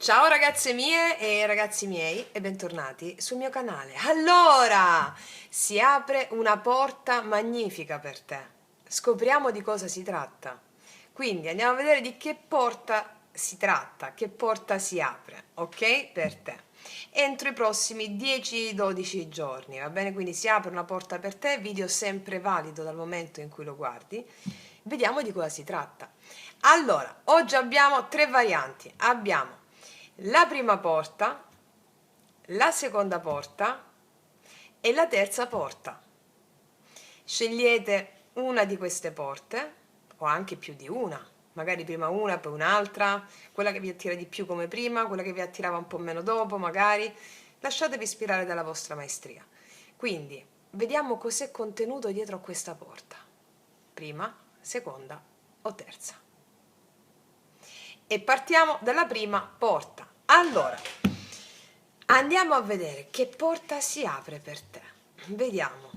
Ciao ragazze mie e ragazzi miei e bentornati sul mio canale. Allora, si apre una porta magnifica per te. Scopriamo di cosa si tratta. Quindi andiamo a vedere di che porta si tratta, che porta si apre, ok? Per te. Entro i prossimi 10-12 giorni, va bene? Quindi si apre una porta per te, video sempre valido dal momento in cui lo guardi. Vediamo di cosa si tratta. Allora, oggi abbiamo tre varianti. Abbiamo la prima porta, la seconda porta e la terza porta. Scegliete una di queste porte o anche più di una, magari prima una, poi un'altra, quella che vi attira di più come prima, quella che vi attirava un po' meno dopo, magari. Lasciatevi ispirare dalla vostra maestria. Quindi, vediamo cos'è contenuto dietro a questa porta. Prima, seconda o terza. E partiamo dalla prima porta. Allora, andiamo a vedere che porta si apre per te. Vediamo,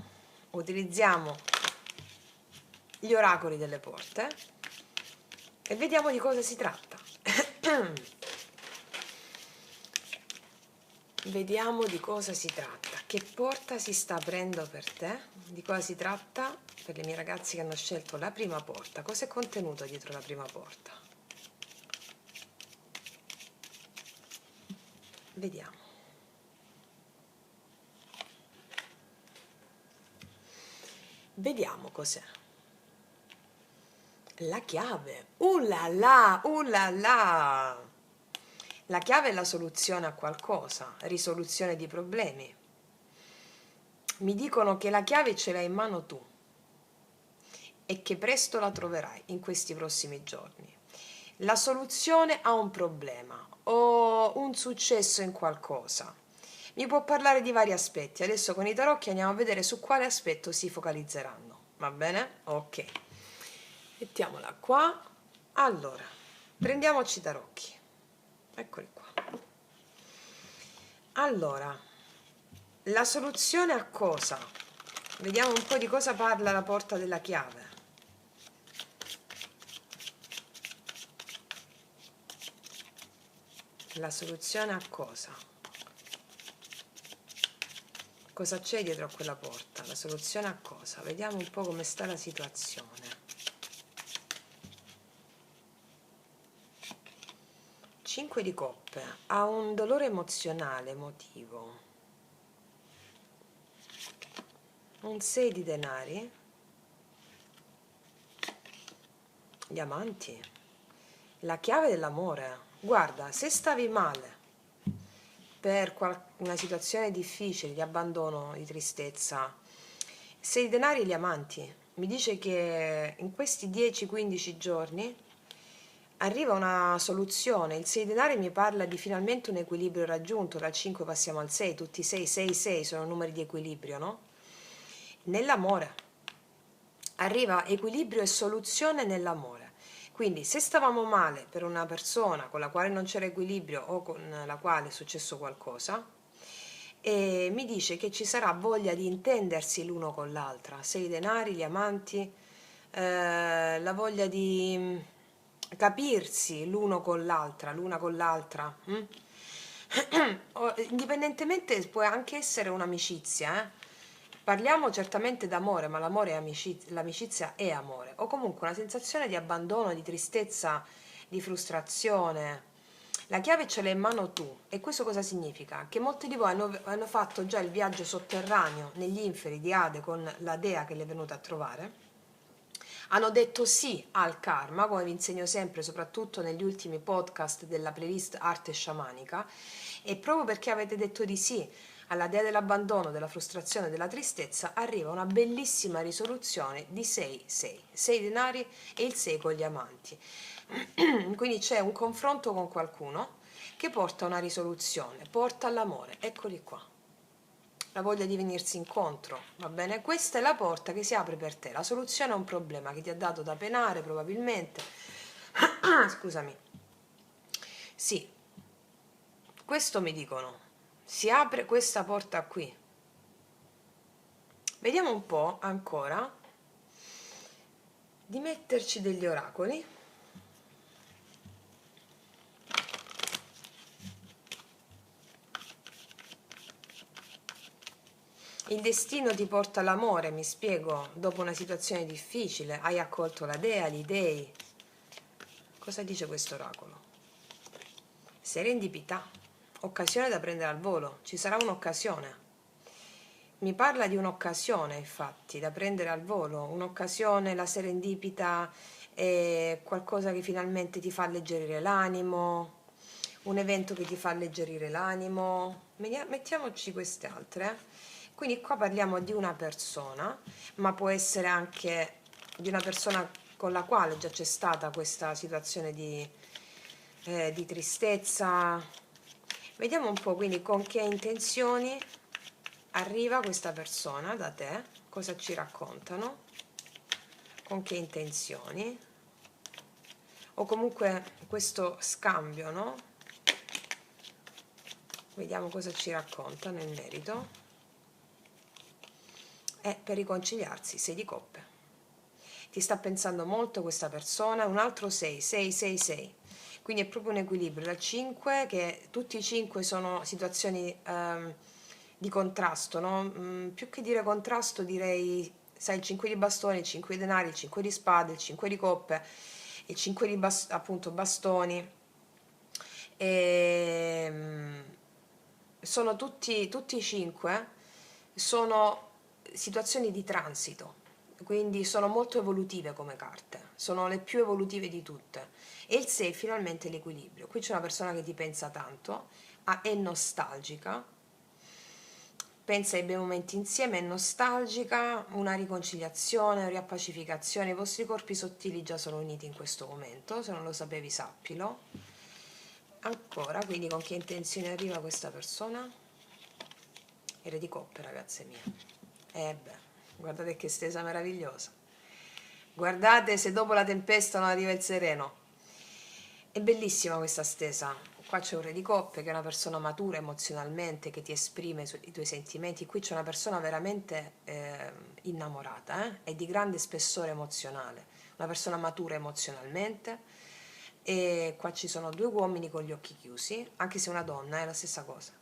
utilizziamo gli oracoli delle porte e vediamo di cosa si tratta. Vediamo di cosa si tratta, che porta si sta aprendo per te, di cosa si tratta per le mie ragazze che hanno scelto la prima porta. Cosa è contenuto dietro la prima porta? Vediamo. Vediamo cos'è. La chiave. La la! La chiave è la soluzione a qualcosa, risoluzione di problemi. Mi dicono che la chiave ce l'hai in mano tu e che presto la troverai in questi prossimi giorni. La soluzione a un problema o un successo in qualcosa. Mi può parlare di vari aspetti. Adesso con i tarocchi andiamo a vedere su quale aspetto si focalizzeranno. Va bene? Ok. Mettiamola qua. Allora, prendiamoci i tarocchi. Eccoli qua. Allora, la soluzione a cosa? Vediamo un po' di cosa parla la porta della chiave. La soluzione a cosa? Cosa c'è dietro a quella porta? La soluzione a cosa? Vediamo un po' come sta la situazione. 5 di coppe. Ha un dolore emozionale, emotivo. Un 6 di denari. Gli amanti. La chiave dell'amore. Guarda, se stavi male per una situazione difficile, di abbandono, di tristezza, 6 di denari e gli amanti. Mi dice che in questi 10-15 giorni arriva una soluzione. Il 6 di denari mi parla di finalmente un equilibrio raggiunto, dal 5 passiamo al 6, tutti 6, 6, 6 sono numeri di equilibrio, no? Nell'amore arriva equilibrio e soluzione nell'amore. Quindi se stavamo male per una persona con la quale non c'era equilibrio o con la quale è successo qualcosa, e mi dice che ci sarà voglia di intendersi l'uno con l'altra, 6 denari, gli amanti, la voglia di capirsi l'uno con l'altra, l'una con l'altra. Indipendentemente può anche essere un'amicizia, Parliamo certamente d'amore, ma l'amore è amicizia, l'amicizia è amore, o comunque una sensazione di abbandono, di tristezza, di frustrazione. La chiave ce l'hai in mano tu, e questo cosa significa? Che molti di voi hanno fatto già il viaggio sotterraneo negli inferi di Ade con la dea che le è venuta a trovare, hanno detto sì al karma, come vi insegno sempre, soprattutto negli ultimi podcast della playlist Arte Sciamanica, e proprio perché avete detto di sì alla dea dell'abbandono, della frustrazione, della tristezza, arriva una bellissima risoluzione di 6-6, 6 denari e il 6 con gli amanti. Quindi c'è un confronto con qualcuno che porta a una risoluzione, porta all'amore, eccoli qua. La voglia di venirsi incontro, va bene? Questa è la porta che si apre per te, la soluzione a un problema che ti ha dato da penare probabilmente. Scusami. Sì, questo mi dicono. Si apre questa porta qui. Vediamo un po' ancora di metterci degli oracoli. Il destino ti porta all'amore, mi spiego, dopo una situazione difficile, hai accolto la dea, gli dei. Cosa dice questo oracolo? Serendipità, occasione da prendere al volo, ci sarà un'occasione. Mi parla di un'occasione, infatti, da prendere al volo, un'occasione, la serendipità è qualcosa che finalmente ti fa alleggerire l'animo, un evento che ti fa alleggerire l'animo. Mettiamoci queste altre. Quindi qua parliamo di una persona, ma può essere anche di una persona con la quale già c'è stata questa situazione di tristezza. Vediamo un po' quindi con che intenzioni arriva questa persona da te, cosa ci raccontano, con che intenzioni, o comunque questo scambio, no? Vediamo cosa ci raccontano in merito. È per riconciliarsi, 6 di coppe. Ti sta pensando molto questa persona, un altro 6, 6, 6, 6. Quindi è proprio un equilibrio, dal 5, che tutti i 5 sono situazioni di contrasto, no? Più che dire contrasto direi, sai, il 5 di bastoni, il 5 di denari, il 5 di spade, il 5 di coppe, il 5 di appunto bastoni. E, sono tutti i 5 sono situazioni di transito, quindi sono molto evolutive come carte, sono le più evolutive di tutte. E il 6 finalmente l'equilibrio. Qui c'è una persona che ti pensa tanto, è nostalgica, pensa ai bei momenti insieme, è nostalgica, una riconciliazione, una riappacificazione. I vostri corpi sottili già sono uniti in questo momento, se non lo sapevi sappilo. Ancora, quindi con che intenzione arriva questa persona? E re di coppe, ragazze mie. Beh, guardate che stesa meravigliosa. Guardate se dopo la tempesta non arriva il sereno. È bellissima questa stesa. Qua c'è un re di coppe che è una persona matura emozionalmente, che ti esprime i tuoi sentimenti. Qui c'è una persona veramente innamorata, e di grande spessore emozionale. Una persona matura emozionalmente. E qua ci sono 2 uomini con gli occhi chiusi, anche se una donna è la stessa cosa.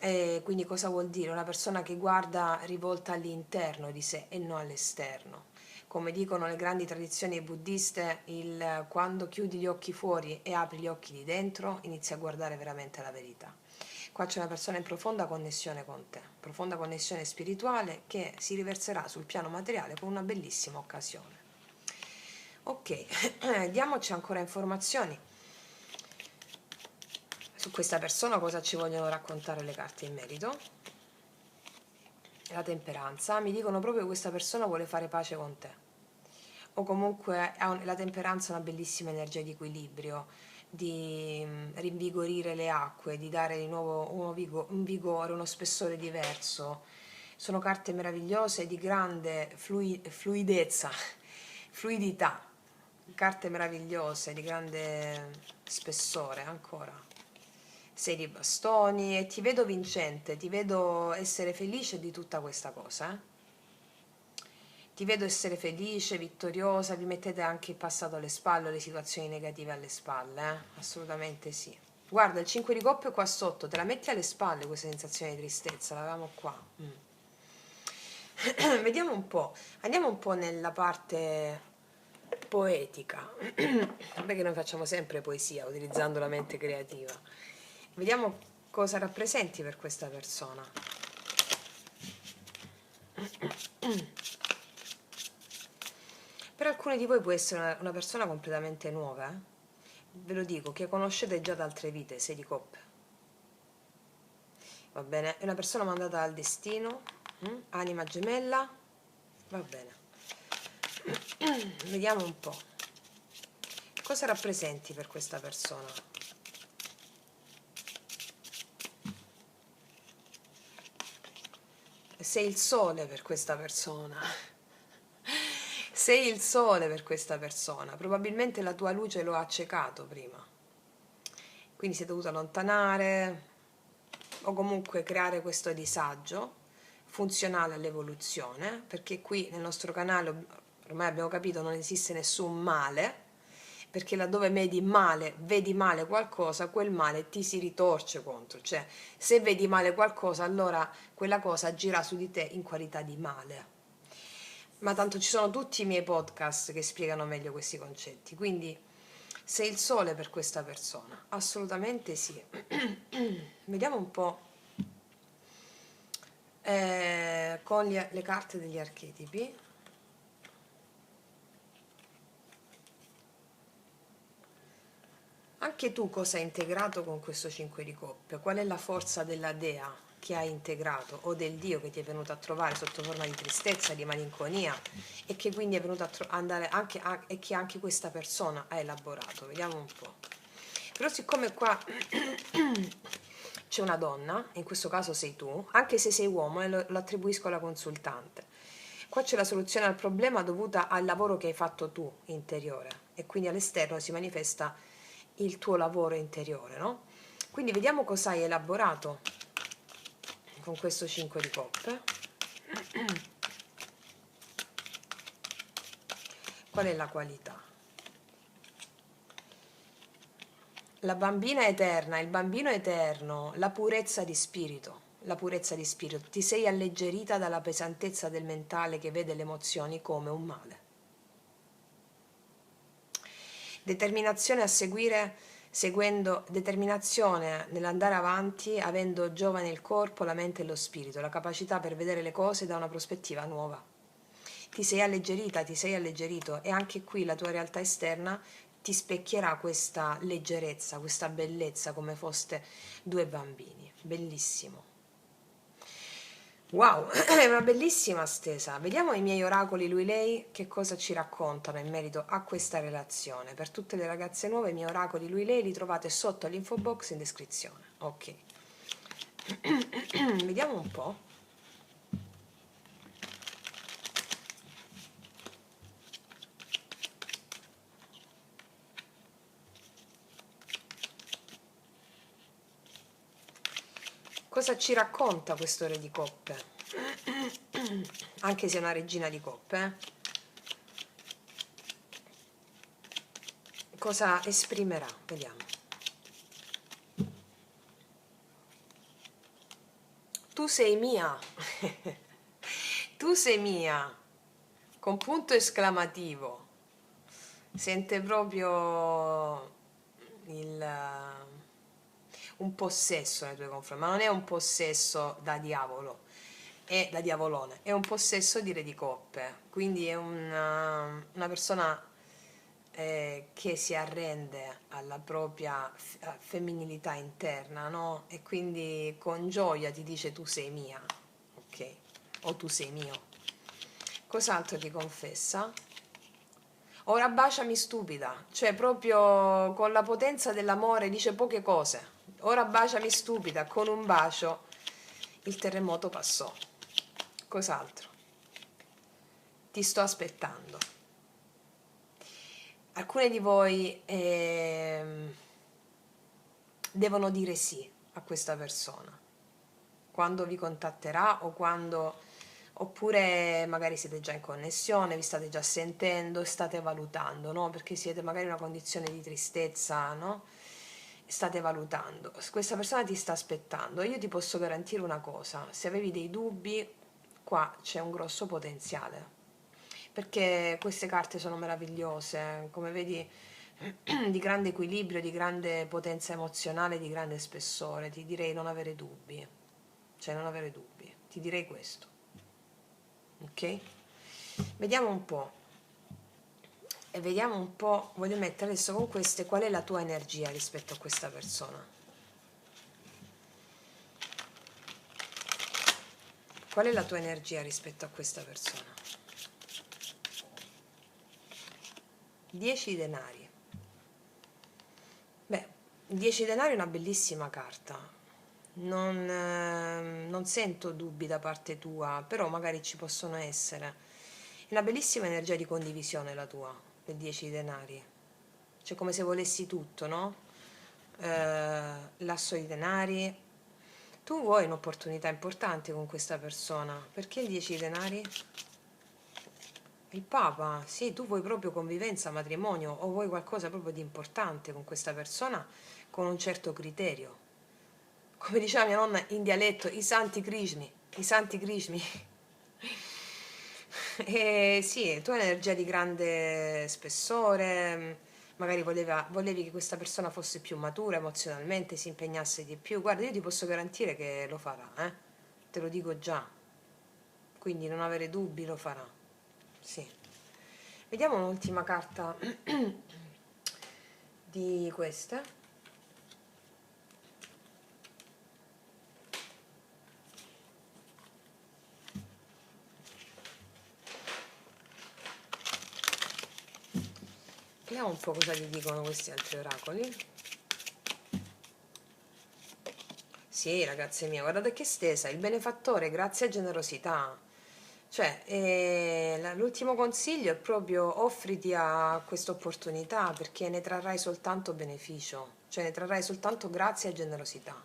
E quindi cosa vuol dire? Una persona che guarda rivolta all'interno di sé e non all'esterno. Come dicono le grandi tradizioni buddiste, quando chiudi gli occhi fuori e apri gli occhi di dentro, inizi a guardare veramente la verità. Qua c'è una persona in profonda connessione con te, profonda connessione spirituale che si riverserà sul piano materiale con una bellissima occasione. Ok, diamoci ancora informazioni su questa persona, cosa ci vogliono raccontare le carte in merito. La temperanza, mi dicono proprio che questa persona vuole fare pace con te, o comunque la temperanza è una bellissima energia di equilibrio, di rinvigorire le acque, di dare di nuovo un vigore, uno spessore diverso. Sono carte meravigliose di grande fluidezza, fluidità, carte meravigliose di grande spessore ancora. 6 di bastoni, e ti vedo vincente, ti vedo essere felice di tutta questa cosa. Ti vedo essere felice, vittoriosa, vi mettete anche il passato alle spalle, le situazioni negative alle spalle, assolutamente sì. Guarda, il 5 di coppe qua sotto, te la metti alle spalle questa sensazione di tristezza, l'avevamo qua. Vediamo un po', andiamo un po' nella parte poetica, perché noi facciamo sempre poesia utilizzando la mente creativa. Vediamo cosa rappresenti per questa persona. Per alcuni di voi può essere una persona completamente nuova, ve lo dico, che conoscete già da altre vite, 6 di coppe. Va bene, è una persona mandata dal destino, anima gemella, va bene. Vediamo un po'. Cosa rappresenti per questa persona? Sei il sole per questa persona. Sei il sole per questa persona. Probabilmente la tua luce lo ha accecato prima. Quindi si è dovuto allontanare o comunque creare questo disagio funzionale all'evoluzione, perché qui nel nostro canale ormai abbiamo capito non esiste nessun male, perché laddove vedi male qualcosa, quel male ti si ritorce contro, cioè se vedi male qualcosa, allora quella cosa agirà su di te in qualità di male. Ma tanto ci sono tutti i miei podcast che spiegano meglio questi concetti, quindi sei il sole per questa persona, assolutamente sì. Vediamo un po' con le carte degli archetipi. Anche tu cosa hai integrato con questo 5 di coppe? Qual è la forza della dea che hai integrato o del dio che ti è venuto a trovare sotto forma di tristezza, di malinconia e che quindi è venuto a andare anche e che anche questa persona ha elaborato? Vediamo un po'. Però siccome qua c'è una donna, in questo caso sei tu, anche se sei uomo e lo attribuisco alla consultante. Qua c'è la soluzione al problema dovuta al lavoro che hai fatto tu interiore e quindi all'esterno si manifesta il tuo lavoro interiore, no? Quindi vediamo cosa hai elaborato con questo 5 di coppe. Qual è la qualità? La bambina eterna, il bambino eterno, la purezza di spirito. La purezza di spirito. Ti sei alleggerita dalla pesantezza del mentale che vede le emozioni come un male. Determinazione a seguire, seguendo determinazione nell'andare avanti, avendo giovane il corpo, la mente e lo spirito, la capacità per vedere le cose da una prospettiva nuova. Ti sei alleggerita, ti sei alleggerito e anche qui la tua realtà esterna ti specchierà questa leggerezza, questa bellezza come foste due bambini. Bellissimo. Wow, è una bellissima stesa. Vediamo i miei oracoli lui-lei che cosa ci raccontano in merito a questa relazione. Per tutte le ragazze nuove i miei oracoli lui-lei li trovate sotto all'info box in descrizione. Ok. Vediamo un po'. Cosa ci racconta questo re di coppe? Anche se è una regina di coppe. Cosa esprimerà? Vediamo. Tu sei mia. Tu sei mia. Con punto esclamativo. Sente proprio un possesso nei tuoi confronti, ma non è un possesso da diavolo, è da diavolone, è un possesso di re di coppe, quindi è una persona che si arrende alla propria femminilità interna, no? E quindi con gioia ti dice tu sei mia, ok? O tu sei mio. Cos'altro ti confessa? Ora baciami stupida, cioè proprio con la potenza dell'amore dice poche cose. Ora baciami stupida, con un bacio il terremoto passò. Cos'altro? Ti sto aspettando. Alcune di voi devono dire sì a questa persona quando vi contatterà o quando, oppure magari siete già in connessione, vi state già sentendo, state valutando, no? Perché siete magari in una condizione di tristezza, no? State valutando. Questa persona ti sta aspettando. Io ti posso garantire una cosa, se avevi dei dubbi, qua c'è un grosso potenziale. Perché queste carte sono meravigliose, come vedi, di grande equilibrio, di grande potenza emozionale, di grande spessore. Ti direi non avere dubbi, cioè non avere dubbi, ti direi questo, ok? Vediamo un po', e vediamo un po', voglio mettere adesso con queste qual è la tua energia rispetto a questa persona. Qual è la tua energia rispetto a questa persona? 10 denari. Beh, 10 denari è una bellissima carta. Non sento dubbi da parte tua, però magari ci possono essere. È una bellissima energia di condivisione la tua, del 10 denari. Cioè come se volessi tutto, no? L'asso di denari. Tu vuoi un'opportunità importante con questa persona. Perché il 10 denari? Il Papa, sì, tu vuoi proprio convivenza, matrimonio o vuoi qualcosa proprio di importante con questa persona con un certo criterio. Come diceva mia nonna in dialetto, i santi Krishmi, i santi Krishmi. E sì, tu hai un'energia di grande spessore, magari volevi che questa persona fosse più matura emozionalmente, si impegnasse di più. Guarda, io ti posso garantire che lo farà, te lo dico già, quindi non avere dubbi, lo farà. Sì. Vediamo un'ultima carta di queste. Vediamo un po' cosa gli dicono questi altri oracoli. Sì, ragazze mie, guardate che stesa, il benefattore, grazia e generosità. Cioè, l'ultimo consiglio è proprio offriti a questa opportunità perché ne trarrai soltanto beneficio, cioè ne trarrai soltanto grazia e generosità.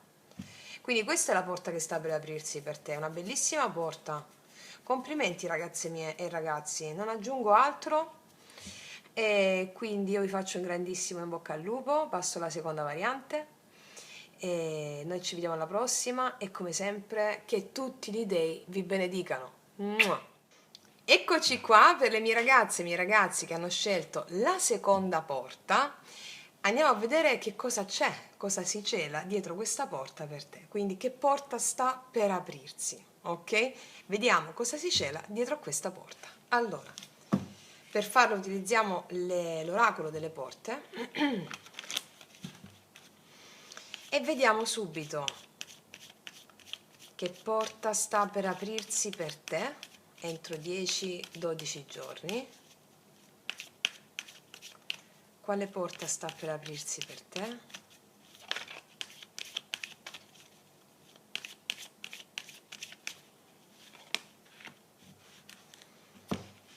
Quindi questa è la porta che sta per aprirsi per te, una bellissima porta. Complimenti ragazze mie e ragazzi, non aggiungo altro e quindi io vi faccio un grandissimo in bocca al lupo, passo alla seconda variante e noi ci vediamo alla prossima e come sempre che tutti gli dei vi benedicano. Mua. Eccoci qua per le mie ragazze e i miei ragazzi che hanno scelto la seconda porta. Andiamo a vedere che cosa c'è, cosa si cela dietro questa porta per te. Quindi che porta sta per aprirsi, ok? Vediamo cosa si cela dietro questa porta. Allora, per farlo utilizziamo l'oracolo delle porte e vediamo subito che porta sta per aprirsi per te entro 10-12 giorni. Quale porta sta per aprirsi per te?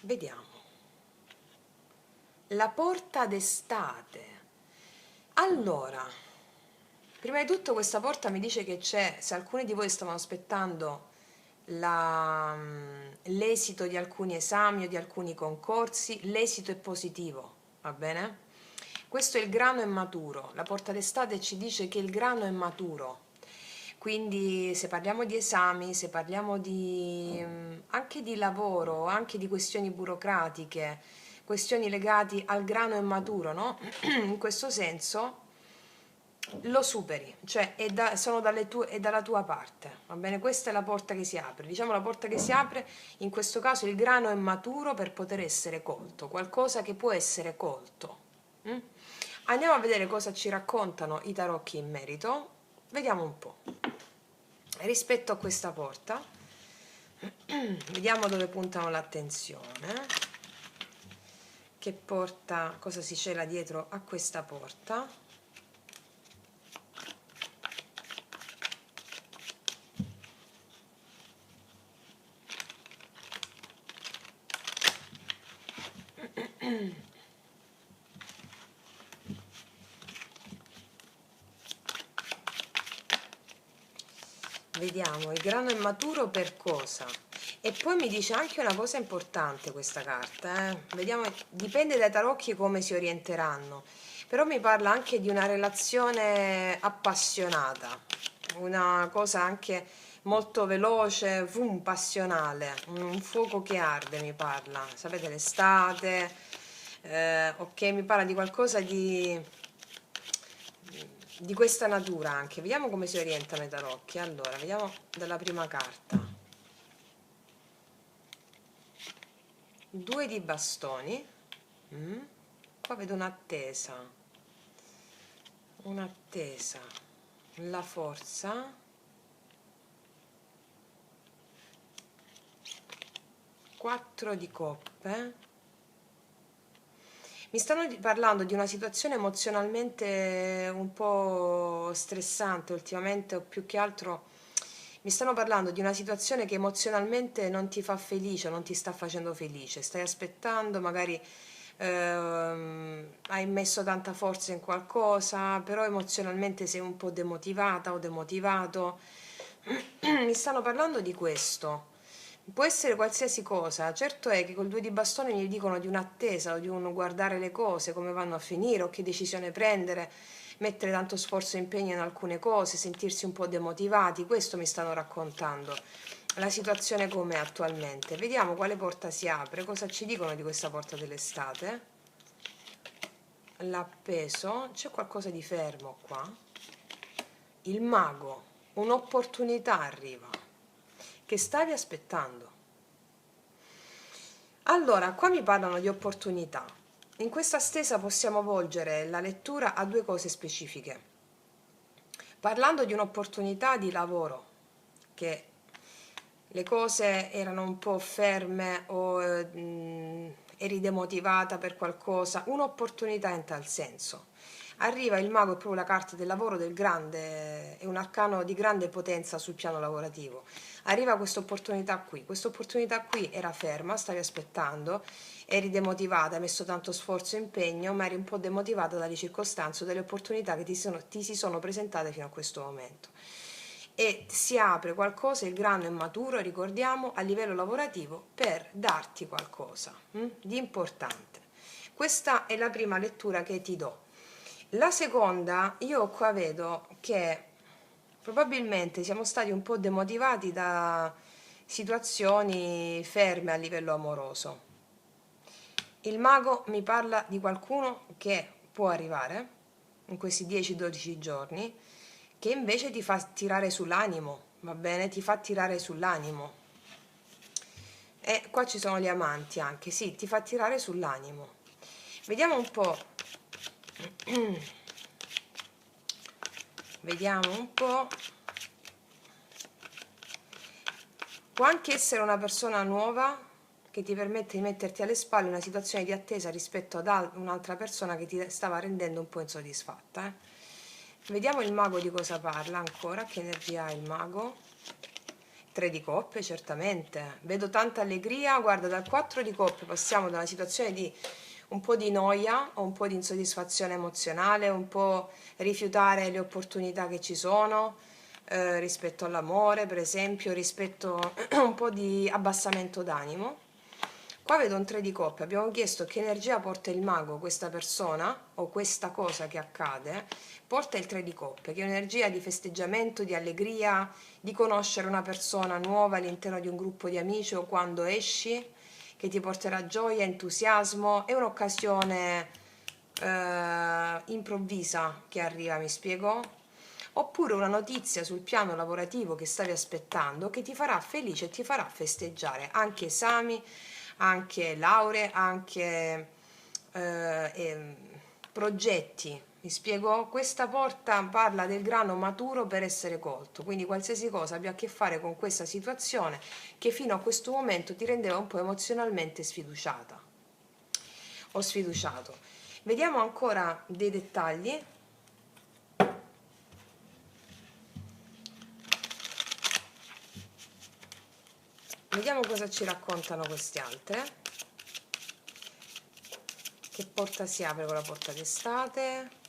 Vediamo. La porta d'estate. Allora, prima di tutto questa porta mi dice che c'è, se alcuni di voi stavano aspettando l'esito di alcuni esami o di alcuni concorsi, l'esito è positivo, va bene? Questo è il grano è maturo, la porta d'estate ci dice che il grano è maturo, quindi se parliamo di esami, se parliamo anche di lavoro, anche di questioni burocratiche, questioni legate al grano è maturo, no? In questo senso lo superi, cioè è dalla tua parte, va bene? Questa è la porta che si apre, diciamo la porta che si apre, in questo caso il grano è maturo per poter essere colto, qualcosa che può essere colto. Mm? Andiamo a vedere cosa ci raccontano i tarocchi in merito, vediamo un po'. Rispetto a questa porta, vediamo dove puntano l'attenzione, che porta, cosa si cela dietro a questa porta. Vediamo, il grano è maturo per cosa? E poi mi dice anche una cosa importante questa carta, Vediamo, dipende dai tarocchi come si orienteranno, però mi parla anche di una relazione appassionata, una cosa anche molto veloce, passionale, un fuoco che arde mi parla, sapete l'estate, ok, mi parla di qualcosa di questa natura anche. Vediamo come si orientano i tarocchi. Allora, vediamo dalla prima carta. 2 di bastoni. Qua vedo un'attesa, la forza, 4 di coppe. Mi stanno parlando di una situazione emozionalmente un po' stressante ultimamente, o più che altro mi stanno parlando di una situazione che emozionalmente non ti fa felice, non ti sta facendo felice. Stai aspettando, magari hai messo tanta forza in qualcosa, però emozionalmente sei un po' demotivata o demotivato. Mi stanno parlando di questo. può essere qualsiasi cosa. Certo è che col 2 di bastone mi dicono di un'attesa o di un guardare le cose come vanno a finire o che decisione prendere, mettere tanto sforzo e impegno in alcune cose, sentirsi un po' demotivati. Questo mi stanno raccontando. La situazione com'è attualmente. Vediamo quale porta si apre, cosa ci dicono di questa porta dell'estate. L'appeso, c'è qualcosa di fermo qua. Il mago, un'opportunità arriva che stavi aspettando. Allora, qua mi parlano di opportunità. In questa stesa possiamo volgere la lettura a due cose specifiche. Parlando di un'opportunità di lavoro, che le cose erano un po' ferme o eri demotivata per qualcosa, un'opportunità in tal senso. Arriva il mago, è proprio la carta del lavoro del grande, è un arcano di grande potenza sul piano lavorativo. Arriva questa opportunità qui era ferma, stavi aspettando, eri demotivata, hai messo tanto sforzo e impegno, ma eri un po' demotivata dalle circostanze o dalle opportunità che ti si sono presentate fino a questo momento. E si apre qualcosa, il grano è maturo, ricordiamo, a livello lavorativo per darti qualcosa di importante. Questa è la prima lettura che ti do. La seconda, io qua vedo che probabilmente siamo stati un po' demotivati da situazioni ferme a livello amoroso. Il mago mi parla di qualcuno che può arrivare in questi 10-12 giorni, che invece ti fa tirare sull'animo, va bene? Ti fa tirare sull'animo. E qua ci sono gli amanti anche, sì, ti fa tirare sull'animo. Vediamo un po'. Vediamo un po'. Può anche essere una persona nuova che ti permette di metterti alle spalle una situazione di attesa rispetto ad un'altra persona che ti stava rendendo un po' insoddisfatta. Vediamo il mago di cosa parla ancora, che energia ha il mago. 3 di coppe, certamente. Vedo tanta allegria, guarda, dal 4 di coppe passiamo da una situazione di un po' di noia o un po' di insoddisfazione emozionale, un po' rifiutare le opportunità che ci sono rispetto all'amore, per esempio, rispetto a un po' di abbassamento d'animo. Qua vedo un 3 di coppe, abbiamo chiesto che energia porta il mago, questa persona o questa cosa che accade, porta il 3 di coppe, che è un'energia di festeggiamento, di allegria, di conoscere una persona nuova all'interno di un gruppo di amici o quando esci, che ti porterà gioia, entusiasmo, è un'occasione improvvisa che arriva, mi spiego? Oppure una notizia sul piano lavorativo che stavi aspettando che ti farà felice e ti farà festeggiare anche esami, anche lauree, anche progetti. Mi spiego? Questa porta parla del grano maturo per essere colto, quindi qualsiasi cosa abbia a che fare con questa situazione che fino a questo momento ti rendeva un po' emozionalmente sfiduciata o sfiduciato. Vediamo ancora dei dettagli. Vediamo cosa ci raccontano queste altre. Che porta si apre con la porta d'estate?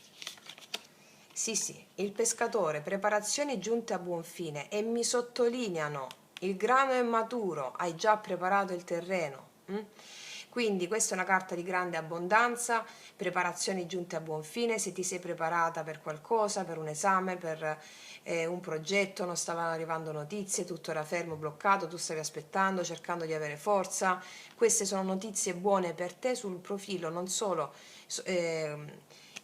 Sì, il pescatore, preparazioni giunte a buon fine e mi sottolineano, il grano è maturo, hai già preparato il terreno. Quindi questa è una carta di grande abbondanza, preparazioni giunte a buon fine, se ti sei preparata per qualcosa, per un esame, per un progetto, non stavano arrivando notizie, tutto era fermo, bloccato, tu stavi aspettando, cercando di avere forza. Queste sono notizie buone per te sul profilo non solo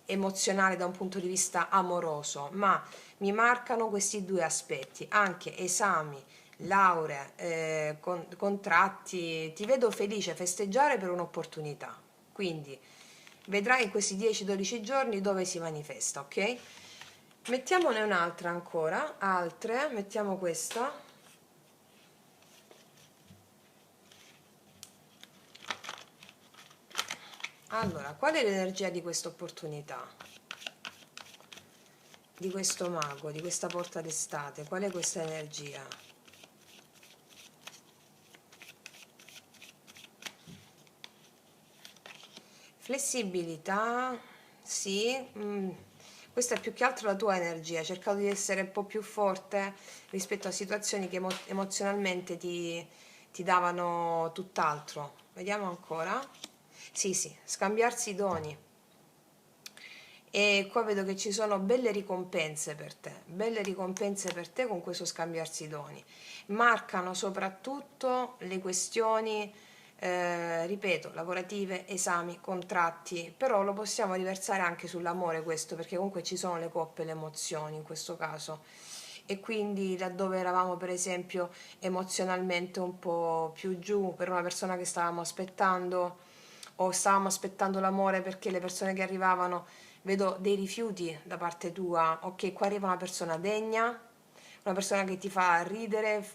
emozionale da un punto di vista amoroso, ma mi marcano questi due aspetti, anche esami, lauree, contratti, ti vedo felice festeggiare per un'opportunità, quindi vedrai in questi 10-12 giorni dove si manifesta, ok? Mettiamone un'altra ancora, altre, mettiamo questa. Allora, qual è l'energia di questa opportunità? Di questo mago, di questa porta d'estate? Qual è questa energia? Flessibilità, sì, questa è più che altro la tua energia, hai cercato di essere un po' più forte rispetto a situazioni che emozionalmente ti ti davano tutt'altro. Vediamo ancora. Sì, sì, scambiarsi i doni. E qua vedo che ci sono belle ricompense per te con questo scambiarsi i doni. Marcano soprattutto le questioni, ripeto, lavorative, esami, contratti, però lo possiamo riversare anche sull'amore questo, perché comunque ci sono le coppe e le emozioni in questo caso. E quindi laddove eravamo per esempio emozionalmente un po' più giù per una persona che stavamo aspettando, o stavamo aspettando l'amore perché le persone che arrivavano, vedo dei rifiuti da parte tua. Ok, qua arriva una persona degna, una persona che ti fa ridere,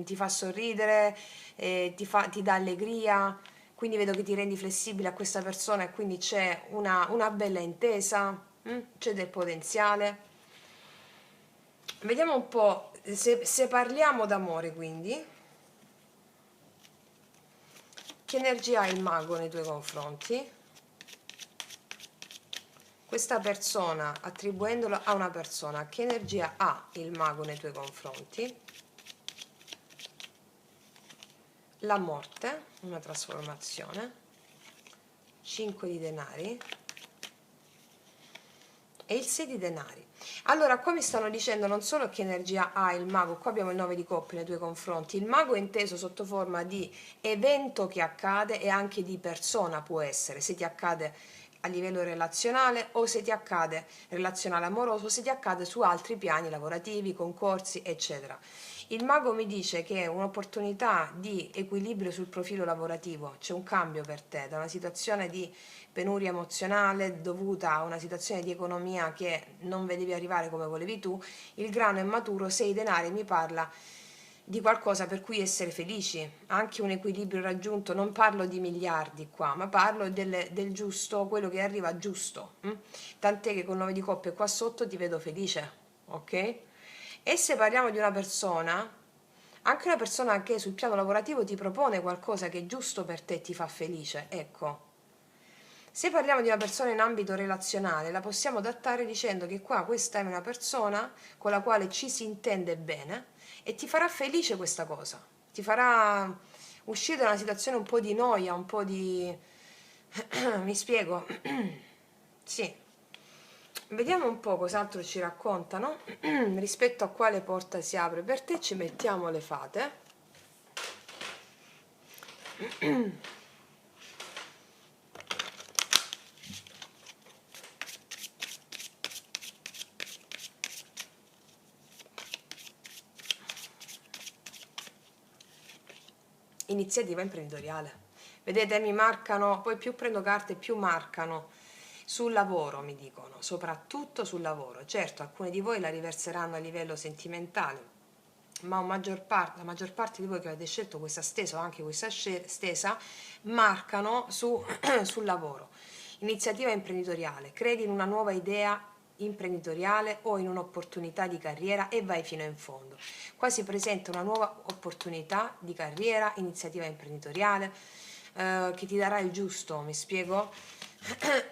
ti fa sorridere, ti dà allegria, quindi vedo che ti rendi flessibile a questa persona e quindi c'è una bella intesa, c'è del potenziale. Vediamo un po', se parliamo d'amore quindi, che energia ha il mago nei tuoi confronti? Questa persona, attribuendolo a una persona, che energia ha il mago nei tuoi confronti? La morte, una trasformazione, 5 di denari e il 6 di denari. Allora, qua mi stanno dicendo non solo che energia ha il mago, qua abbiamo il 9 di coppe nei tuoi confronti. Il mago è inteso sotto forma di evento che accade e anche di persona, può essere, se ti accade a livello relazionale o se ti accade relazionale amoroso, se ti accade su altri piani lavorativi, concorsi, eccetera. Il mago mi dice che è un'opportunità di equilibrio sul profilo lavorativo, c'è un cambio per te da una situazione di penuria emozionale dovuta a una situazione di economia che non vedevi arrivare come volevi tu. Il grano è maturo, 6 denari mi parla di qualcosa per cui essere felici, anche un equilibrio raggiunto. Non parlo di miliardi qua, ma parlo del giusto, quello che arriva giusto, tant'è che con 9 di coppe qua sotto ti vedo felice, ok? E se parliamo di una persona, anche una persona che sul piano lavorativo ti propone qualcosa che è giusto per te e ti fa felice, ecco. Se parliamo di una persona in ambito relazionale, la possiamo adattare dicendo che qua questa è una persona con la quale ci si intende bene e ti farà felice questa cosa, ti farà uscire da una situazione un po' di noia, un po' di... mi spiego? Sì. Vediamo un po' cos'altro ci raccontano rispetto a quale porta si apre per te. Ci mettiamo le fate. Iniziativa imprenditoriale. Vedete, mi marcano, poi più prendo carte più marcano sul lavoro, mi dicono, soprattutto sul lavoro. Certo, alcuni di voi la riverseranno a livello sentimentale, ma la maggior parte di voi che avete scelto questa stesa o anche questa stesa marcano sul lavoro. Iniziativa imprenditoriale, credi in una nuova idea imprenditoriale o in un'opportunità di carriera e vai fino in fondo. Qua si presenta una nuova opportunità di carriera, iniziativa imprenditoriale, che ti darà il giusto, mi spiego?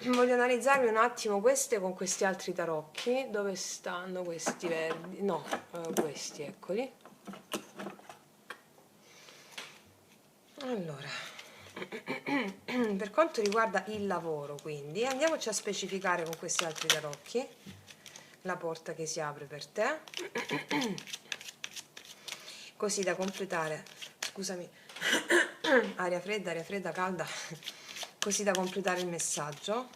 Voglio analizzarmi un attimo queste con questi altri tarocchi. Dove stanno questi verdi? No, questi, eccoli. Allora, per quanto riguarda il lavoro, quindi, andiamoci a specificare con questi altri tarocchi la porta che si apre per te, così da completare, scusami, aria fredda, calda, così da completare il messaggio.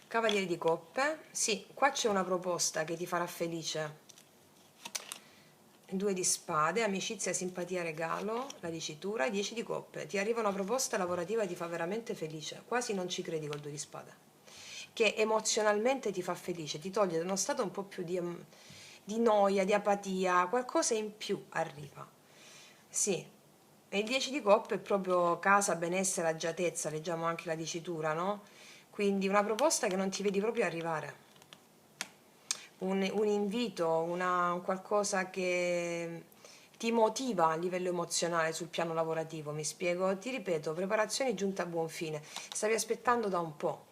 Cavaliere di coppe, sì, qua c'è una proposta che ti farà felice. 2 di spade, amicizia, simpatia, regalo, la dicitura, 10 di coppe. Ti arriva una proposta lavorativa e ti fa veramente felice, quasi non ci credi col 2 di spade, che emozionalmente ti fa felice, ti toglie da uno stato un po' più di noia, di apatia, qualcosa in più arriva. Sì, e il 10 di coppe è proprio casa, benessere, agiatezza, leggiamo anche la dicitura, no? Quindi una proposta che non ti vedi proprio arrivare. Un invito, un qualcosa che ti motiva a livello emozionale sul piano lavorativo, mi spiego? Ti ripeto, preparazioni giunte a buon fine, stavi aspettando da un po'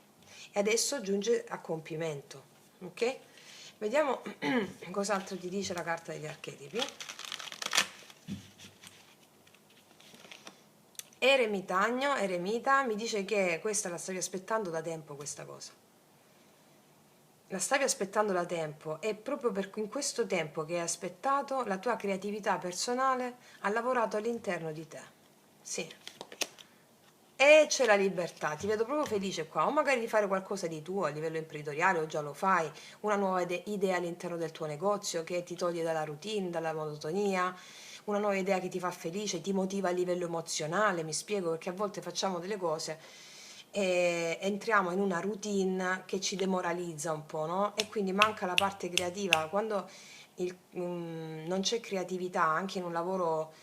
e adesso giunge a compimento, ok? Vediamo cos'altro ti dice la carta degli archetipi. Eremita, mi dice che questa la stavi aspettando da tempo, questa cosa. La stavi aspettando da tempo e proprio in questo tempo che hai aspettato la tua creatività personale ha lavorato all'interno di te. Sì. E c'è la libertà, ti vedo proprio felice qua, o magari di fare qualcosa di tuo a livello imprenditoriale o già lo fai, una nuova idea all'interno del tuo negozio che ti toglie dalla routine, dalla monotonia, una nuova idea che ti fa felice, ti motiva a livello emozionale, mi spiego, perché a volte facciamo delle cose e entriamo in una routine che ci demoralizza un po', no? E quindi manca la parte creativa. Quando non c'è creatività anche in un lavoro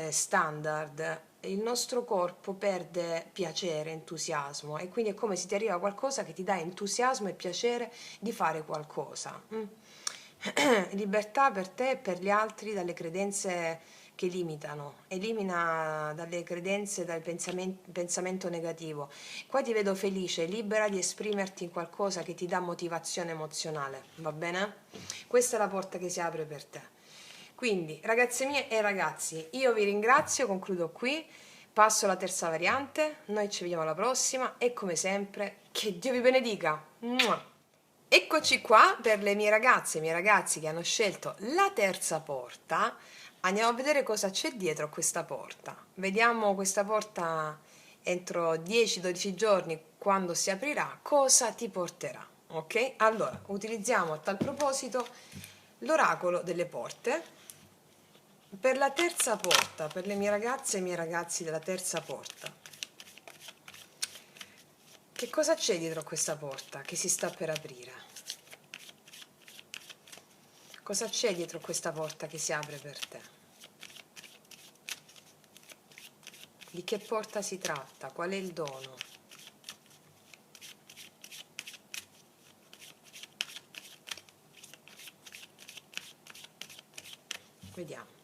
standard, il nostro corpo perde piacere, entusiasmo e quindi è come se ti arriva qualcosa che ti dà entusiasmo e piacere di fare qualcosa. Libertà per te e per gli altri dalle credenze che limitano, elimina dalle credenze, dal pensamento negativo. Qua ti vedo felice, libera di esprimerti in qualcosa che ti dà motivazione emozionale, va bene? Questa è la porta che si apre per te. Quindi, ragazze mie e ragazzi, io vi ringrazio, concludo qui, passo alla terza variante, noi ci vediamo alla prossima e come sempre, che Dio vi benedica! Mua! Eccoci qua per le mie ragazze e i miei ragazzi che hanno scelto la terza porta. Andiamo a vedere cosa c'è dietro a questa porta. Vediamo questa porta entro 10-12 giorni, quando si aprirà, cosa ti porterà. Ok? Allora, utilizziamo a tal proposito l'oracolo delle porte. Per la terza porta, per le mie ragazze e i miei ragazzi della terza porta, che cosa c'è dietro a questa porta che si sta per aprire? Cosa c'è dietro questa porta che si apre per te? Di che porta si tratta? Qual è il dono? Vediamo.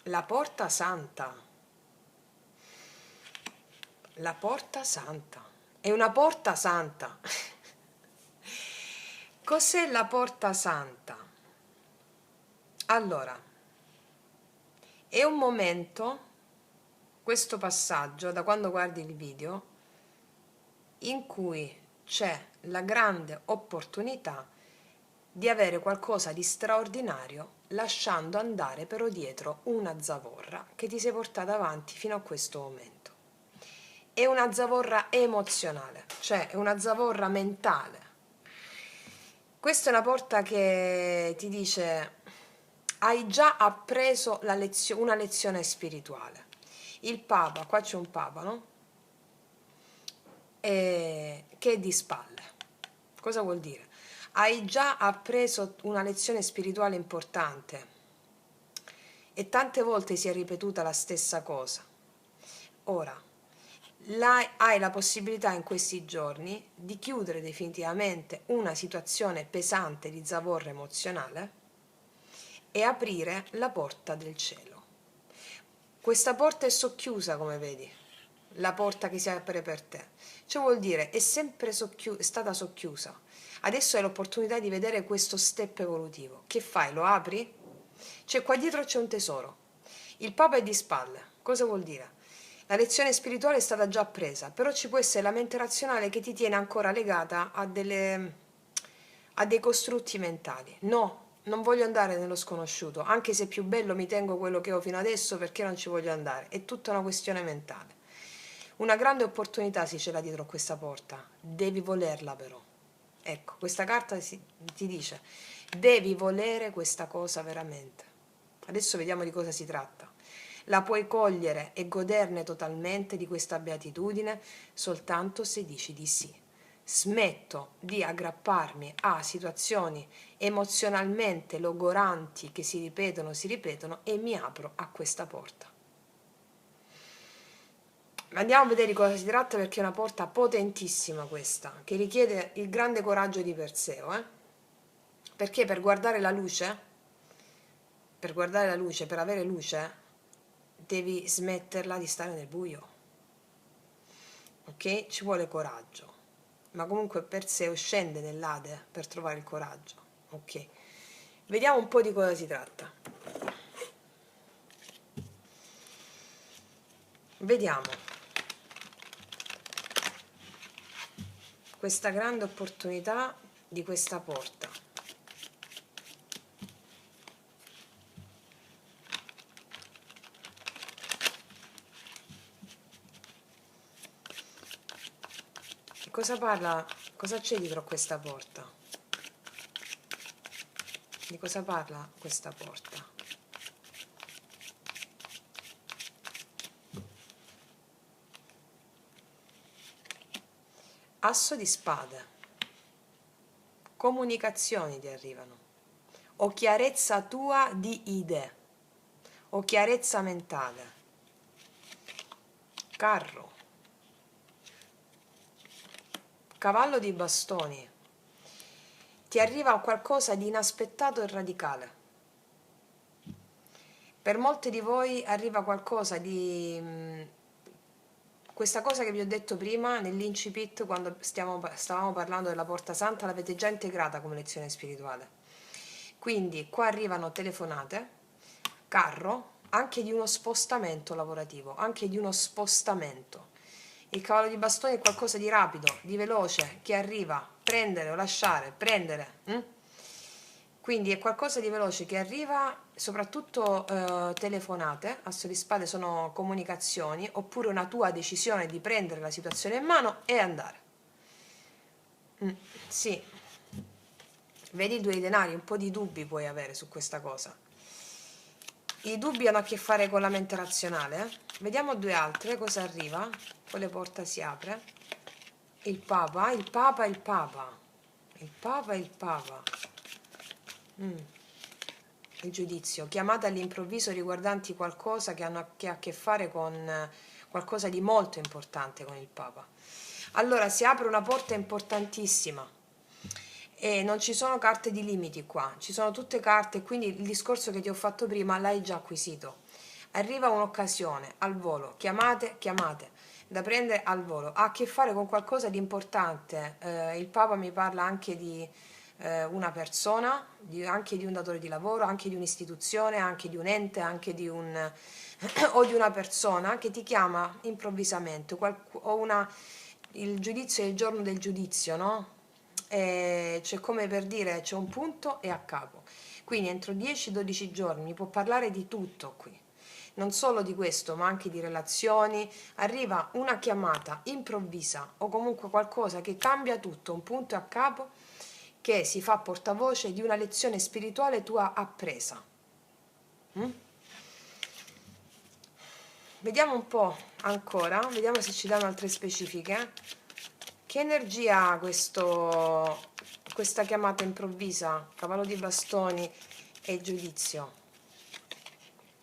La porta santa. La porta santa. È una porta santa. Cos'è la porta santa? Allora, è un momento, questo passaggio, da quando guardi il video, in cui c'è la grande opportunità di avere qualcosa di straordinario lasciando andare però dietro una zavorra che ti sei portata avanti fino a questo momento. È una zavorra emozionale, cioè è una zavorra mentale. Questa è una porta che ti dice: hai già appreso una lezione spirituale. Il Papa, qua c'è un Papa, no? Che è di spalle. Cosa vuol dire? Hai già appreso una lezione spirituale importante e tante volte si è ripetuta la stessa cosa. Ora, hai la possibilità in questi giorni di chiudere definitivamente una situazione pesante di zavorra emozionale e aprire la porta del cielo. Questa porta è socchiusa, come vedi, la porta che si apre per te. Cioè vuol dire è sempre stata socchiusa. Adesso hai l'opportunità di vedere questo step evolutivo. Che fai? Lo apri? Cioè qua dietro c'è un tesoro. Il Papa è di spalle. Cosa vuol dire? La lezione spirituale è stata già appresa, però ci può essere la mente razionale che ti tiene ancora legata a dei costrutti mentali. No, non voglio andare nello sconosciuto, anche se più bello mi tengo quello che ho fino adesso, perché non ci voglio andare. È tutta una questione mentale. Una grande opportunità si cela dietro questa porta, devi volerla però. Ecco, questa carta ti dice, devi volere questa cosa veramente. Adesso vediamo di cosa si tratta. La puoi cogliere e goderne totalmente di questa beatitudine soltanto se dici di sì. Smetto di aggrapparmi a situazioni emozionalmente logoranti che si ripetono e mi apro a questa porta. Andiamo a vedere di cosa si tratta, perché è una porta potentissima questa, che richiede il grande coraggio di Perseo, perché per guardare la luce, per avere luce, devi smetterla di stare nel buio. Ok? ok? Ci vuole coraggio, ma comunque Perseo scende nell'Ade per trovare il coraggio, ok? Vediamo un po' di cosa si tratta. Vediamo questa grande opportunità di questa porta. Cosa parla? Cosa c'è dietro questa porta? Di cosa parla questa porta? Asso di spade. Comunicazioni ti arrivano. O chiarezza tua di idee. O chiarezza mentale. Carro. Cavallo di bastoni. Ti arriva qualcosa di inaspettato e radicale. Per molti di voi arriva qualcosa di questa cosa che vi ho detto prima nell'incipit, quando stavamo parlando della Porta Santa, l'avete già integrata come lezione spirituale. Quindi qua arrivano telefonate, carro, anche di uno spostamento lavorativo, anche di uno spostamento. Il cavallo di bastoni è qualcosa di rapido, di veloce, che arriva, prendere o lasciare, prendere. Quindi è qualcosa di veloce che arriva, soprattutto telefonate, asso di spade sono comunicazioni, oppure una tua decisione di prendere la situazione in mano e andare. Sì, vedi i due denari, un po' di dubbi puoi avere su questa cosa. I dubbi hanno a che fare con la mente razionale. Vediamo due altre, cosa arriva, quale porta si apre. Il Papa, il Papa, il Papa, il Papa, il Papa. Il giudizio, chiamate all'improvviso riguardanti qualcosa che ha a che fare con qualcosa di molto importante con il Papa. Allora si apre una porta importantissima e non ci sono carte di limiti qua, ci sono tutte carte, quindi il discorso che ti ho fatto prima l'hai già acquisito. Arriva un'occasione al volo, chiamate, da prendere al volo, ha a che fare con qualcosa di importante. Il Papa mi parla anche di una persona, anche di un datore di lavoro, anche di un'istituzione, anche di un ente, anche di un o di una persona che ti chiama improvvisamente, il giudizio è il giorno del giudizio, no? C'è come per dire c'è un punto e a capo. Quindi entro 10-12 giorni mi può parlare di tutto qui. Non solo di questo, ma anche di relazioni. Arriva una chiamata improvvisa o comunque qualcosa che cambia tutto, un punto e a capo, che si fa portavoce di una lezione spirituale tua appresa. Vediamo un po' ancora, vediamo se ci danno altre specifiche. Che energia ha questa chiamata improvvisa, cavallo di bastoni e giudizio?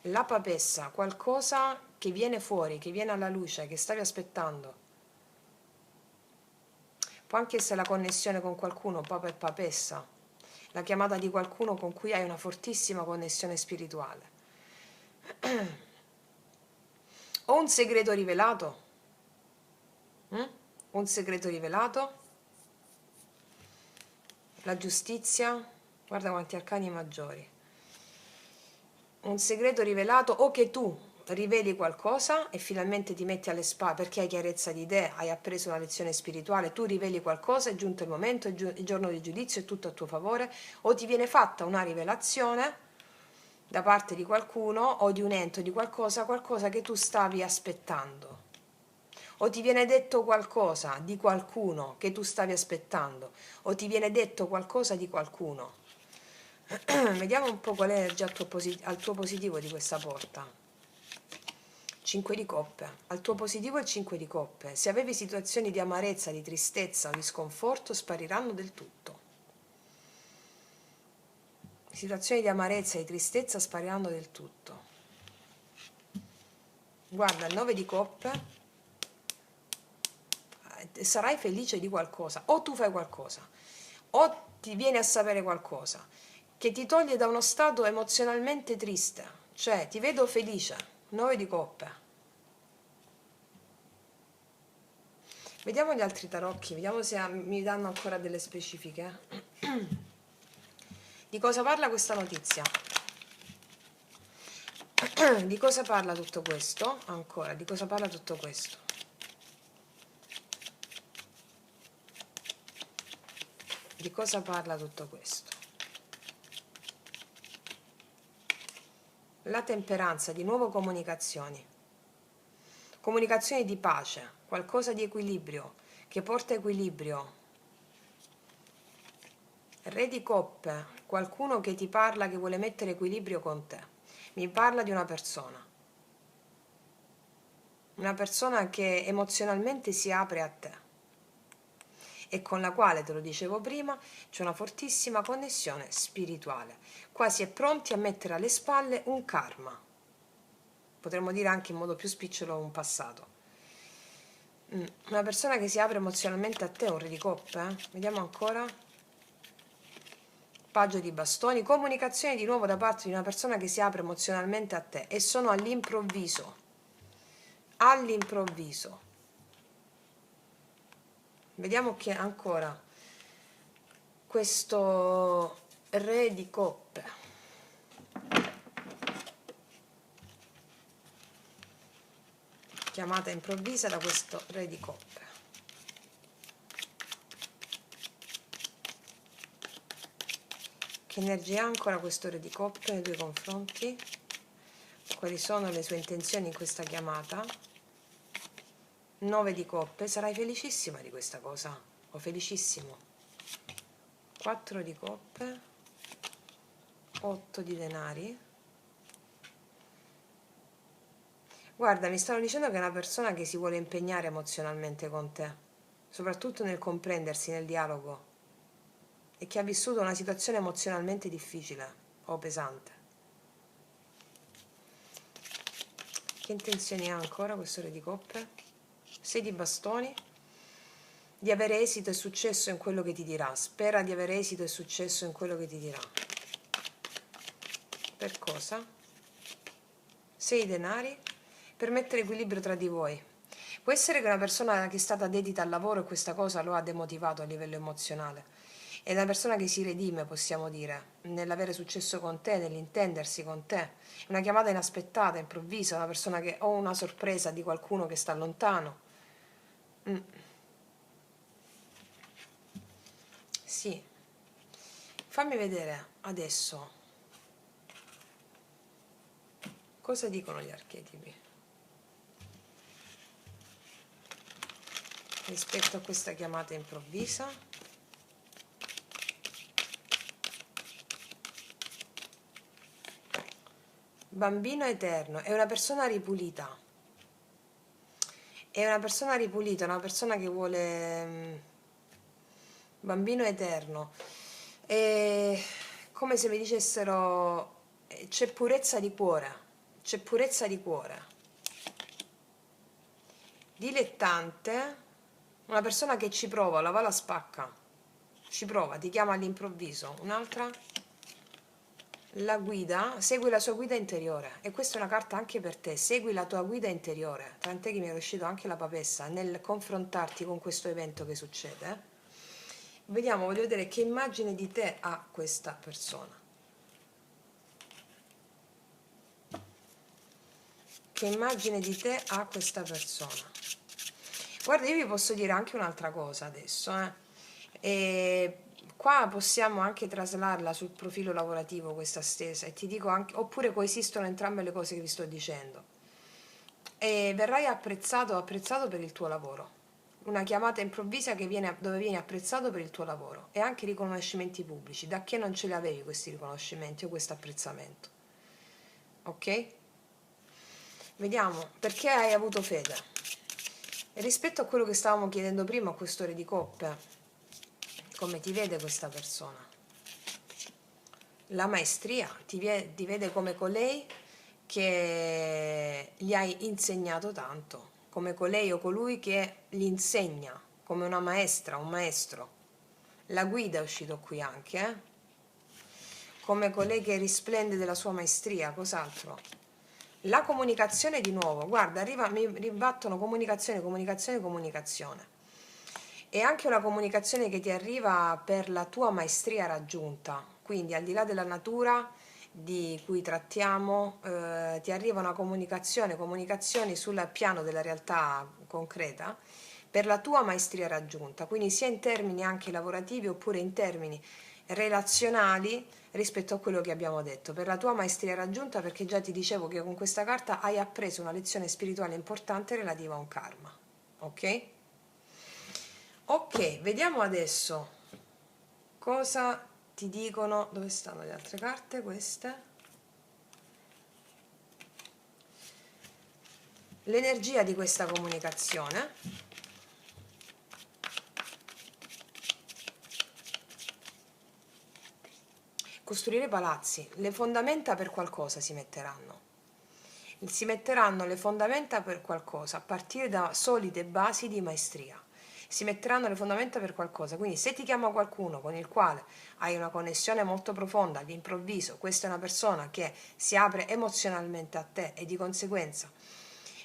La papessa, qualcosa che viene fuori, che viene alla luce, che stavi aspettando. Può anche essere la connessione con qualcuno, papa e papessa, la chiamata di qualcuno con cui hai una fortissima connessione spirituale. O un segreto rivelato? Un segreto rivelato? La giustizia? Guarda quanti arcani maggiori. Un segreto rivelato o che tu riveli qualcosa e finalmente ti metti alle spalle perché hai chiarezza di idee, hai appreso una lezione spirituale, tu riveli qualcosa, è giunto il momento, il giorno del giudizio è tutto a tuo favore, o ti viene fatta una rivelazione da parte di qualcuno o di un ente o di qualcosa che tu stavi aspettando, o ti viene detto qualcosa di qualcuno che tu stavi aspettando, o ti viene detto qualcosa di qualcuno. Vediamo un po' qual è l'energia al tuo positivo di questa porta. 5 di coppe. Al tuo positivo il 5 di coppe. Se avevi situazioni di amarezza, di tristezza o di sconforto, spariranno del tutto. Situazioni di amarezza e di tristezza spariranno del tutto. Guarda, il 9 di coppe. Sarai felice di qualcosa. O tu fai qualcosa. O ti viene a sapere qualcosa che ti toglie da uno stato emozionalmente triste, cioè ti vedo felice, 9 di coppe. Vediamo gli altri tarocchi, vediamo se mi danno ancora delle specifiche. Di cosa parla questa notizia? Di cosa parla tutto questo? Ancora, di cosa parla tutto questo? Di cosa parla tutto questo? La temperanza, di nuovo comunicazioni. Comunicazioni di pace, qualcosa di equilibrio, che porta equilibrio. Re di coppe, qualcuno che ti parla, che vuole mettere equilibrio con te. Mi parla di una persona che emozionalmente si apre a te e con la quale, te lo dicevo prima, c'è una fortissima connessione spirituale. Qua si è pronti a mettere alle spalle un karma, potremmo dire anche in modo più spicciolo un passato. Una persona che si apre emozionalmente a te, un re di coppe, vediamo ancora. Paggio di bastoni, comunicazione di nuovo da parte di una persona che si apre emozionalmente a te e sono all'improvviso. All'improvviso. Vediamo che ancora questo re di coppe. Chiamata improvvisa da questo re di coppe. Che energia ha ancora questo re di coppe nei tuoi confronti? Quali sono le sue intenzioni in questa chiamata? 9 di coppe, sarai felicissima di questa cosa, o felicissimo. 4 di coppe, 8 di denari. Guarda, mi stanno dicendo che è una persona che si vuole impegnare emozionalmente con te, soprattutto nel comprendersi, nel dialogo, e che ha vissuto una situazione emozionalmente difficile o pesante. Che intenzioni ha ancora questo re di coppe? 6 di bastoni. Di avere esito e successo in quello che ti dirà. Spera di avere esito e successo in quello che ti dirà. Per cosa? 6 denari. Per mettere equilibrio tra di voi. Può essere che una persona che è stata dedita al lavoro e questa cosa lo ha demotivato a livello emozionale. È una persona che si redime, possiamo dire, nell'avere successo con te, nell'intendersi con te. È una chiamata inaspettata, improvvisa, una persona che o una sorpresa di qualcuno che sta lontano. Sì. Fammi vedere adesso cosa dicono gli archetipi rispetto a questa chiamata improvvisa. Bambino eterno, è una persona ripulita. È una persona ripulita, una persona che vuole bambino eterno. È come se mi dicessero c'è purezza di cuore, c'è purezza di cuore. Dilettante, una persona che ci prova, la va la spacca, ci prova, ti chiama all'improvviso. Un'altra? La guida, segui la sua guida interiore, e questa è una carta anche per te, segui la tua guida interiore, tant'è che mi è uscito anche la papessa nel confrontarti con questo evento che succede. Vediamo, voglio vedere che immagine di te ha questa persona. Che immagine di te ha questa persona? Guarda, io vi posso dire anche un'altra cosa adesso, E qua possiamo anche traslarla sul profilo lavorativo questa stesa, e ti dico anche, oppure coesistono entrambe le cose che vi sto dicendo. E verrai apprezzato o apprezzato per il tuo lavoro. Una chiamata improvvisa dove vieni apprezzato per il tuo lavoro, e anche riconoscimenti pubblici, da che non ce li avevi questi riconoscimenti o questo apprezzamento. Ok? Vediamo, perché hai avuto fede? E rispetto a quello che stavamo chiedendo prima a questo re di coppe, come ti vede questa persona? La maestria, ti vede come colei che gli hai insegnato tanto, come colei o colui che gli insegna, come una maestra, un maestro. La guida è uscito qui anche, come colei che risplende della sua maestria, cos'altro? La comunicazione di nuovo, guarda, mi ribattono comunicazione, comunicazione, comunicazione. è anche una comunicazione che ti arriva per la tua maestria raggiunta, quindi al di là della natura di cui trattiamo, ti arriva una comunicazione, comunicazioni sul piano della realtà concreta per la tua maestria raggiunta, quindi sia in termini anche lavorativi oppure in termini relazionali rispetto a quello che abbiamo detto, per la tua maestria raggiunta, perché già ti dicevo che con questa carta hai appreso una lezione spirituale importante relativa a un karma, ok? Ok, vediamo adesso cosa ti dicono. Dove stanno le altre carte? Queste. L'energia di questa comunicazione. Costruire palazzi. Le fondamenta per qualcosa si metteranno. Si metteranno le fondamenta per qualcosa a partire da solide basi di maestria. Si metteranno le fondamenta per qualcosa, quindi se ti chiama qualcuno con il quale hai una connessione molto profonda, all'improvviso questa è una persona che si apre emozionalmente a te e di conseguenza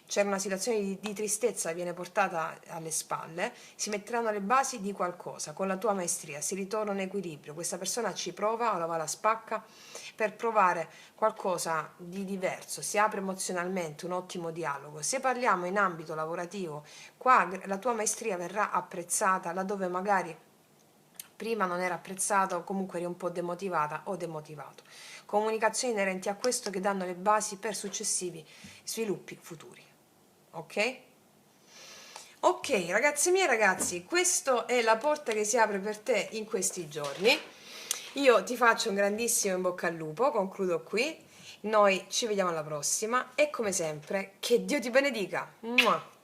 c'è una situazione di tristezza che viene portata alle spalle, si metteranno le basi di qualcosa, con la tua maestria si ritorna un equilibrio, questa persona ci prova o la va alla spacca per provare qualcosa di diverso, si apre emozionalmente, un ottimo dialogo. Se parliamo in ambito lavorativo, qua la tua maestria verrà apprezzata laddove magari prima non era apprezzata o comunque eri un po' demotivata o demotivato. Comunicazioni inerenti a questo che danno le basi per successivi sviluppi futuri. Ok? Ok, ragazzi miei ragazzi, questa è la porta che si apre per te in questi giorni. Io ti faccio un grandissimo in bocca al lupo, concludo qui. Noi ci vediamo alla prossima e come sempre, che Dio ti benedica. Mua!